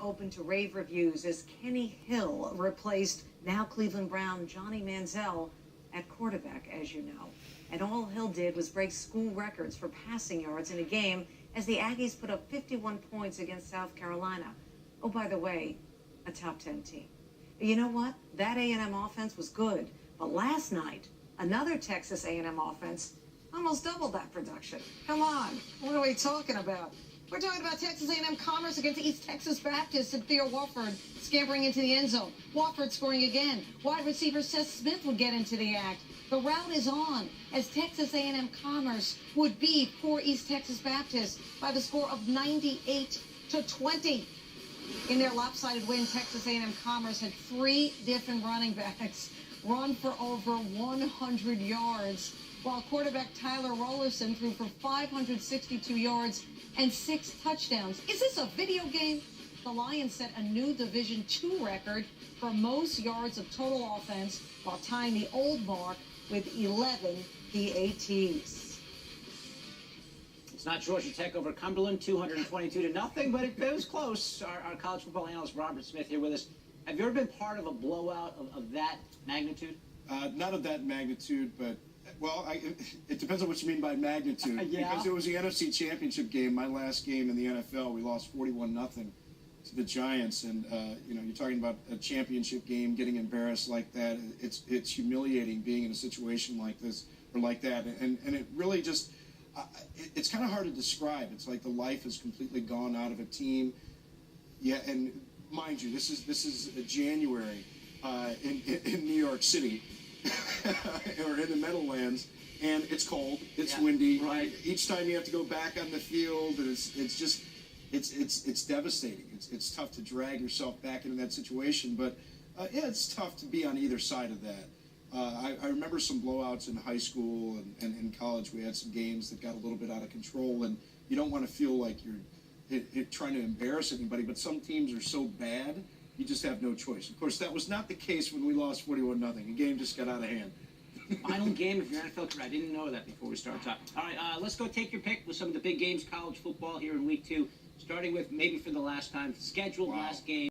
opened to rave reviews as Kenny Hill replaced now Cleveland Brown Johnny Manziel at quarterback, as you know. And all Hill did was break school records for passing yards in a game as the Aggies put up 51 points against South Carolina. Oh, by the way, a top 10 team. You know what? That A&M offense was good. But last night, another Texas A&M offense almost doubled that production. Come on. What are we talking about? We're talking about Texas A&M Commerce against East Texas Baptist and Theo Wofford scampering into the end zone. Wofford scoring again. Wide receiver Seth Smith would get into the act. The route is on as Texas A&M Commerce would beat poor East Texas Baptist by the score of 98-20. In their lopsided win, Texas A&M Commerce had 3 different running backs run for over 100 yards, while quarterback Tyler Rollerson threw for 562 yards and 6 touchdowns. Is this a video game? The Lions set a new Division II record for most yards of total offense while tying the old mark with 11 PATs. It's not Georgia Tech over Cumberland, 222-0, but it was close. Our college football analyst Robert Smith here with us. Have you ever been part of a blowout of that magnitude? Not of that magnitude, but, well, it depends on what you mean by magnitude. Yeah. Because it was the NFC Championship game, my last game in the NFL. We lost 41-0 to the Giants. And, you know, you're talking about a championship game, getting embarrassed like that. It's humiliating being in a situation like this or like that. And it really just, it's kind of hard to describe. It's like the life has completely gone out of a team. Yeah, and mind you, this is January in New York City or in the Meadowlands, and it's cold, it's windy. Right. Each time you have to go back on the field, and it's devastating. It's tough to drag yourself back into that situation, but yeah, it's tough to be on either side of that. I remember some blowouts in high school and in college. We had some games that got a little bit out of control, and you don't want to feel like you're trying to embarrass anybody, but some teams are so bad, you just have no choice. Of course, that was not the case when we lost 41-0. The game just got out of hand. Final game of your NFL career. I didn't know that before we started talking. All right, let's go take your pick with some of the big games, college football here in week 2, starting with maybe for the last time, scheduled last game.